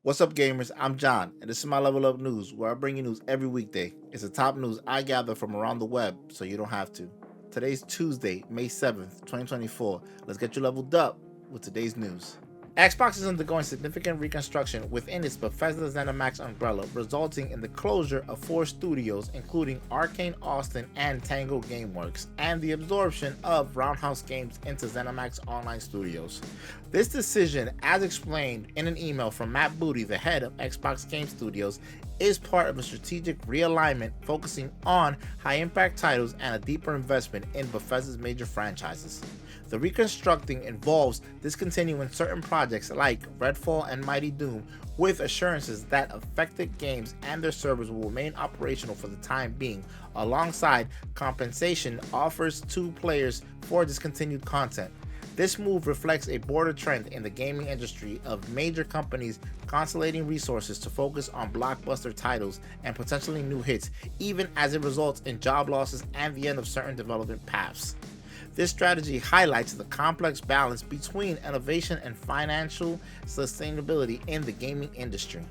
What's up, gamers? I'm John, and this is my Level Up News, where I bring you news every weekday. It's the top news I gather from around the web, so you don't have to. Today's Tuesday, May 7th, 2024. Let's get you leveled up with today's news. Xbox is undergoing significant reconstruction within its Bethesda ZeniMax umbrella, resulting in the closure of 4 studios, including Arkane Austin and Tango Gameworks, and the absorption of Roundhouse Games into ZeniMax Online Studios. This decision, as explained in an email from Matt Booty, the head of Xbox Game Studios, is part of a strategic realignment focusing on high-impact titles and a deeper investment in Bethesda's major franchises. The reconstructing involves discontinuing certain projects like Redfall and Mighty Doom, with assurances that affected games and their servers will remain operational for the time being, alongside compensation offers to players for discontinued content. This move reflects a broader trend in the gaming industry of major companies consolidating resources to focus on blockbuster titles and potentially new hits, even as it results in job losses and the end of certain development paths. This strategy highlights the complex balance between innovation and financial sustainability in the gaming industry.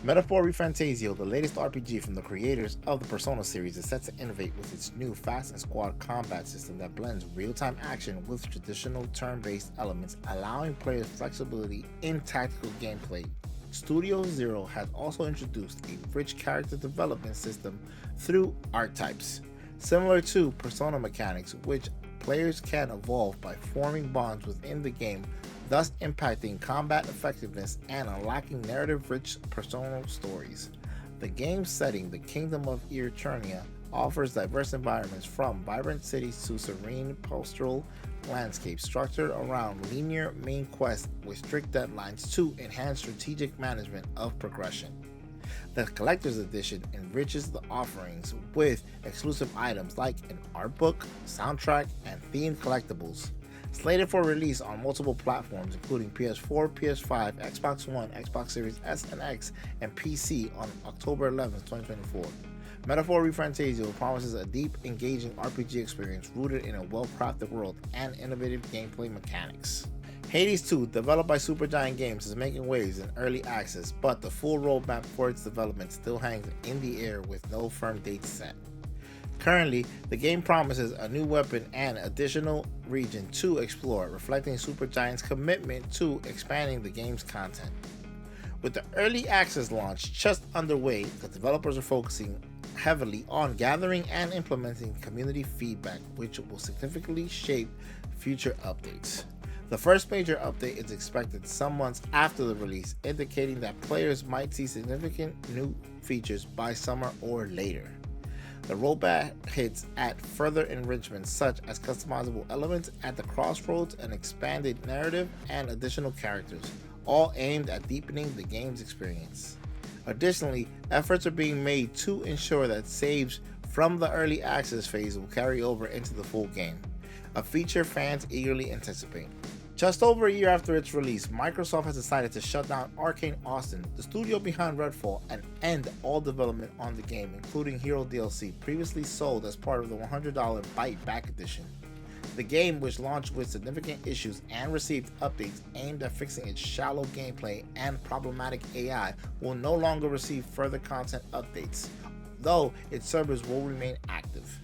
Metaphor ReFantazio, the latest RPG from the creators of the Persona series, is set to innovate with its new Fast and Squad combat system that blends real-time action with traditional turn-based elements, allowing players flexibility in tactical gameplay. Studio Zero has also introduced a rich character development system through archetypes, similar to Persona mechanics, which players can evolve by forming bonds within the game, thus impacting combat effectiveness and unlocking narrative-rich personal stories. The game's setting, the Kingdom of Eternia, offers diverse environments from vibrant cities to serene pastoral landscapes structured around linear main quests with strict deadlines to enhance strategic management of progression. The Collector's Edition enriches the offerings with exclusive items like an art book, soundtrack, and themed collectibles. Slated for release on multiple platforms including PS4, PS5, Xbox One, Xbox Series S and X, and PC on October 11, 2024. Metaphor ReFantazio promises a deep, engaging RPG experience rooted in a well-crafted world and innovative gameplay mechanics. Hades 2, developed by Supergiant Games, is making waves in early access, but the full roadmap for its development still hangs in the air with no firm date set. Currently, the game promises a new weapon and additional region to explore, reflecting Supergiant's commitment to expanding the game's content. With the early access launch just underway, the developers are focusing heavily on gathering and implementing community feedback, which will significantly shape future updates. The first major update is expected some months after the release, indicating that players might see significant new features by summer or later. The rollback hits at further enrichments such as customizable elements at the crossroads, an expanded narrative, and additional characters, all aimed at deepening the game's experience. Additionally, efforts are being made to ensure that saves from the early access phase will carry over into the full game, a feature fans eagerly anticipate. Just over a year after its release, Microsoft has decided to shut down Arkane Austin, the studio behind Redfall, and end all development on the game, including Hero DLC, previously sold as part of the $100 Bite Back Edition. The game, which launched with significant issues and received updates aimed at fixing its shallow gameplay and problematic AI, will no longer receive further content updates, though its servers will remain active.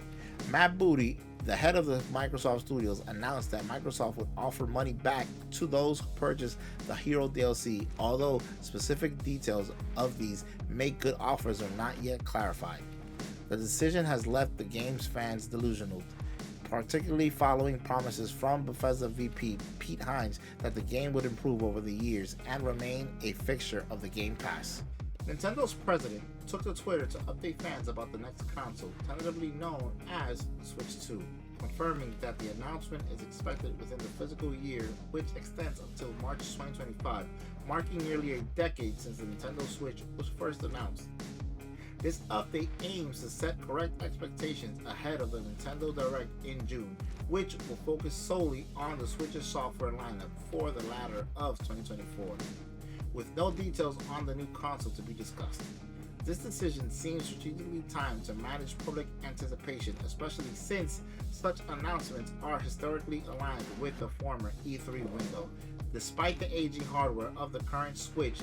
Matt Booty, the head of the Microsoft Studios, announced that Microsoft would offer money back to those who purchase the Hero DLC, although specific details of these make good offers are not yet clarified. The decision has left the game's fans delusional, particularly following promises from Bethesda VP Pete Hines that the game would improve over the years and remain a fixture of the Game Pass. Nintendo's president took to Twitter to update fans about the next console, tentatively known as Switch 2, confirming that the announcement is expected within the fiscal year, which extends until March 2025, marking nearly a decade since the Nintendo Switch was first announced. This update aims to set correct expectations ahead of the Nintendo Direct in June, which will focus solely on the Switch's software lineup for the latter of 2024. With no details on the new console to be discussed. This decision seems strategically timed to manage public anticipation, especially since such announcements are historically aligned with the former E3 window. Despite the aging hardware of the current Switch,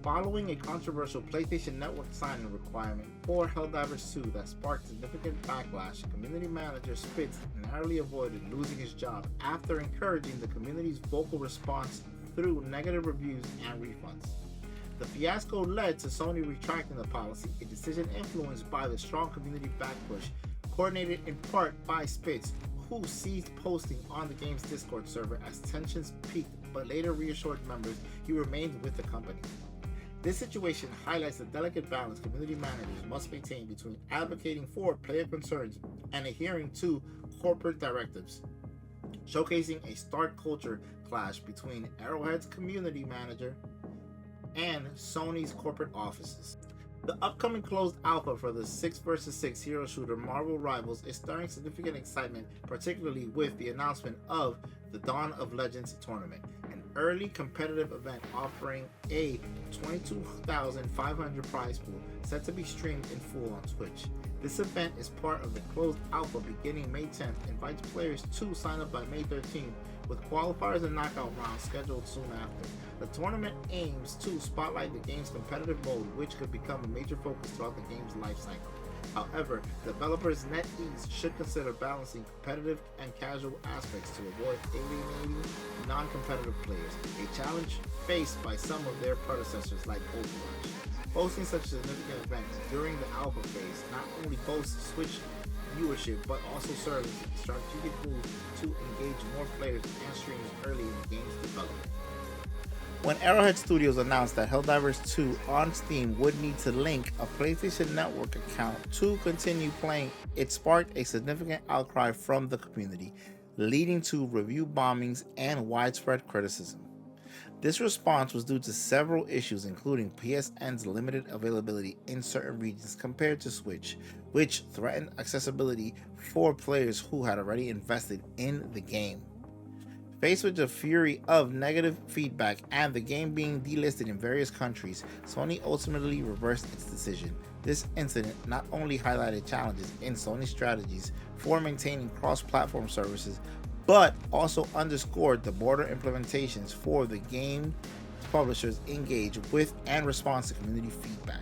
Following a controversial PlayStation Network signing requirement for Helldivers 2 that sparked significant backlash, community manager Spitz narrowly avoided losing his job after encouraging the community's vocal response through negative reviews and refunds. The fiasco led to Sony retracting the policy, a decision influenced by the strong community backpush, coordinated in part by Spitz, who ceased posting on the game's Discord server as tensions peaked, but later reassured members he remained with the company. This situation highlights the delicate balance community managers must maintain between advocating for player concerns and adhering to corporate directives, showcasing a stark culture clash between Arrowhead's community manager and Sony's corporate offices. The upcoming closed alpha for the 6 vs 6 hero shooter Marvel Rivals is stirring significant excitement, particularly with the announcement of the Dawn of Legends tournament, an early competitive event offering a 22,500 prize pool set to be streamed in full on Twitch. This event is part of the closed alpha beginning May 10th, invites players to sign up by May 13th, with qualifiers and knockout rounds scheduled soon after. The tournament aims to spotlight the game's competitive mode, which could become a major focus throughout the game's life cycle. However, developers NetEase should consider balancing competitive and casual aspects to avoid alienating non-competitive players, a challenge faced by some of their predecessors like Overwatch. Hosting such a significant event during the alpha phase not only boasts Switch viewership, but also serves as a strategic move to engage more players and streamers early in the game's development. When Arrowhead Studios announced that Helldivers 2 on Steam would need to link a PlayStation Network account to continue playing, it sparked a significant outcry from the community, leading to review bombings and widespread criticism. This response was due to several issues, including PSN's limited availability in certain regions compared to Switch, which threatened accessibility for players who had already invested in the game. Faced with the fury of negative feedback and the game being delisted in various countries, Sony ultimately reversed its decision. This incident not only highlighted challenges in Sony's strategies for maintaining cross-platform services, but also underscored the broader implementations for the game publishers engage with and respond to community feedback.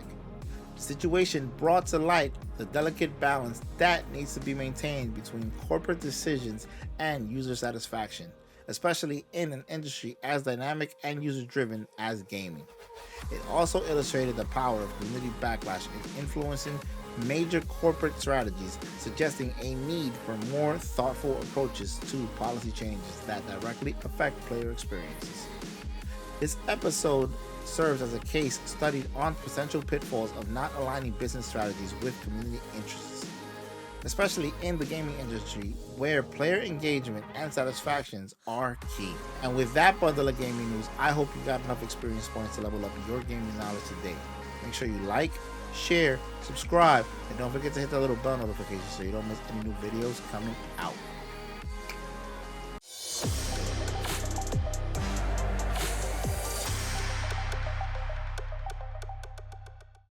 The situation brought to light the delicate balance that needs to be maintained between corporate decisions and user satisfaction, especially in an industry as dynamic and user-driven as gaming. It also illustrated the power of community backlash in influencing major corporate strategies, suggesting a need for more thoughtful approaches to policy changes that directly affect player experiences. This episode serves as a case study on potential pitfalls of not aligning business strategies with community interests, especially in the gaming industry where player engagement and satisfactions are key. And with that bundle of gaming news, I hope you got enough experience points to level up your gaming knowledge today. Make sure you like, share, subscribe, and don't forget to hit that little bell notification so you don't miss any new videos coming out.